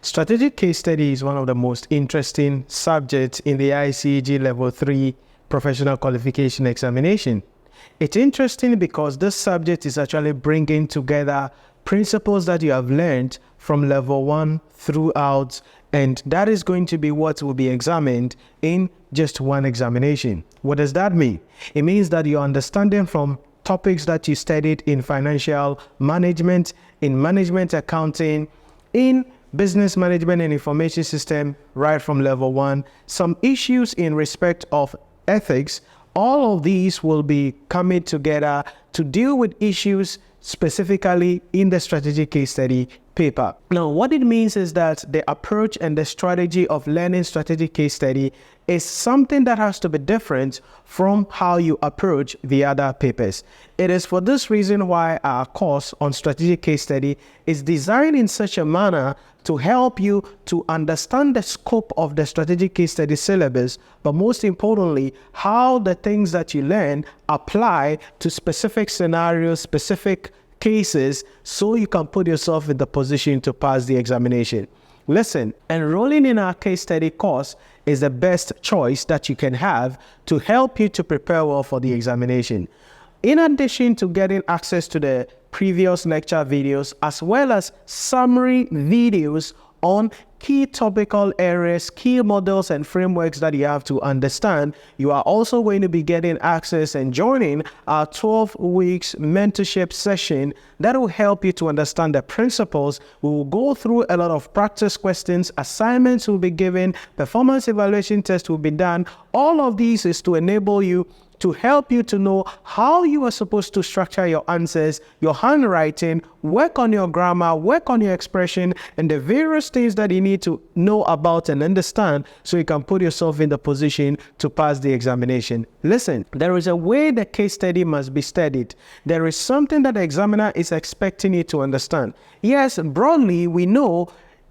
Strategic case study is one of the most interesting subjects in the ICAG Level 3 Professional Qualification Examination. It's interesting because this subject is actually bringing together principles that you have learned from Level 1 throughout, and that is going to be what will be examined in just one examination. What does that mean? It means that you're understanding from topics that you studied in financial management, in management accounting, in business management and information system, right from Level 1, some issues in respect of ethics. All of these will be coming together to deal with issues specifically in the strategic case study paper. Now, what it means is that the approach and the strategy of learning strategic case study is something that has to be different from how you approach the other papers. It is for this reason why our course on strategic case study is designed in such a manner to help you to understand the scope of the strategic case study syllabus, but most importantly, how the things that you learn apply to specific scenarios, specific cases, so you can put yourself in the position to pass the examination. Listen, enrolling in our case study course is the best choice that you can have to help you to prepare well for the examination. In addition to getting access to the previous lecture videos, as well as summary videos on key topical areas, key models and frameworks that you have to understand, you are also going to be getting access and joining our 12 weeks mentorship session that will help you to understand the principles. We will go through a lot of practice questions, assignments will be given, performance evaluation tests will be done. All of these is to enable you, to help you to know how you are supposed to structure your answers, your handwriting, work on your grammar, work on your expression, and the various things that you need to know about and understand so you can put yourself in the position to pass the examination. Listen, there is a way the case study must be studied. There is something that the examiner is expecting you to understand. Yes, broadly, we know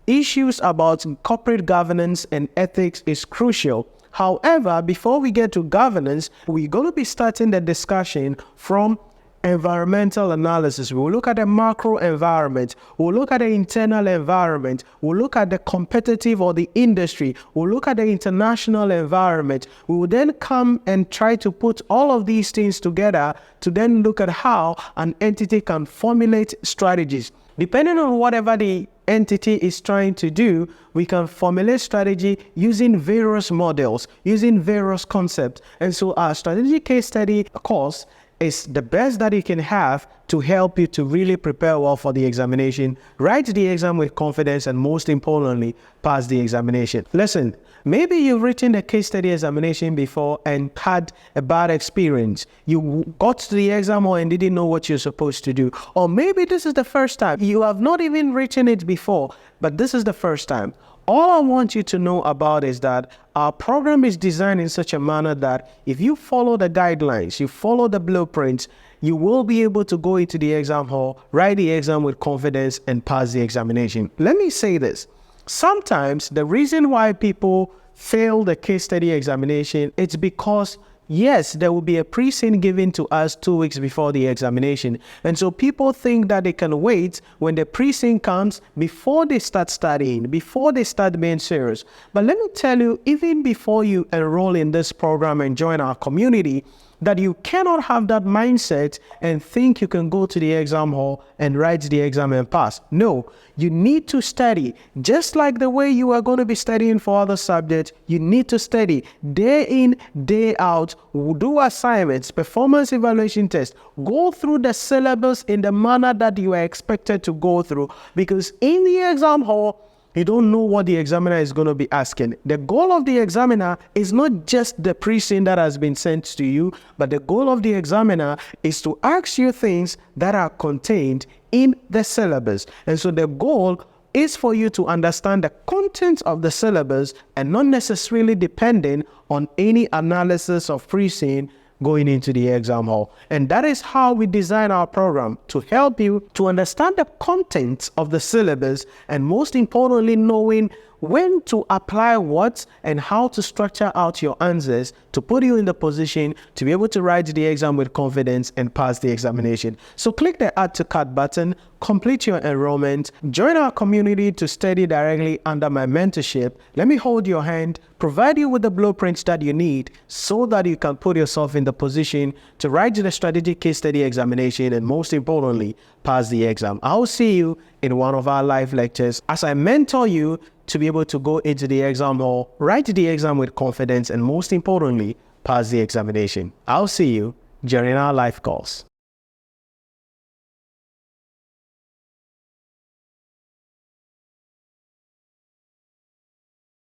issues about corporate governance and ethics is crucial. However, before we get to governance, we're going to be starting the discussion from environmental analysis. We'll look at the macro environment. We'll look at the internal environment. We'll look at the competitive or the industry. We'll look at the international environment. We will then come and try to put all of these things together to then look at how an entity can formulate strategies. Depending on whatever the entity is trying to do, we can formulate strategy using various models, using various concepts. And so our strategic case study course is the best that you can have to help you to really prepare well for the examination, write the exam with confidence, and most importantly, pass the examination. Listen, maybe you've written a case study examination before and had a bad experience. You got to the exam hall and didn't know what you're supposed to do. Or maybe this is the first time. You have not even written it before, but this is the first time. All I want you to know about is that our program is designed in such a manner that if you follow the guidelines, you follow the blueprints, you will be able to go into the exam hall, write the exam with confidence, and pass the examination. Let me say this. Sometimes the reason why people fail the case study examination, it's because yes, there will be a pre-sync given to us 2 weeks before the examination. And so people think that they can wait when the pre-sync comes before they start studying, before they start being serious. But let me tell you, even before you enroll in this program and join our community, that you cannot have that mindset and think you can go to the exam hall and write the exam and pass. No, you need to study. Just like the way you are going to be studying for other subjects, you need to study day in, day out, do assignments, performance evaluation tests, go through the syllabus in the manner that you are expected to go through, because in the exam hall, you don't know what the examiner is going to be asking. The goal of the examiner is not just the pre-sync that has been sent to you, but the goal of the examiner is to ask you things that are contained in the syllabus. And so the goal is for you to understand the content of the syllabus and not necessarily depending on any analysis of pre-sync going into the exam hall. And that is how we design our program, to help you to understand the contents of the syllabus, and most importantly, knowing when to apply what and how to structure out your answers to put you in the position to be able to write the exam with confidence and pass the examination. So click the Add to Cart button, complete your enrollment, join our community to study directly under my mentorship. Let me hold your hand, provide you with the blueprints that you need so that you can put yourself in the position to write the strategic case study examination and, most importantly, pass the exam. I'll see you in one of our live lectures as I mentor you to be able to go into the exam hall, write the exam with confidence, and most importantly, pass the examination. I'll see you during our live calls.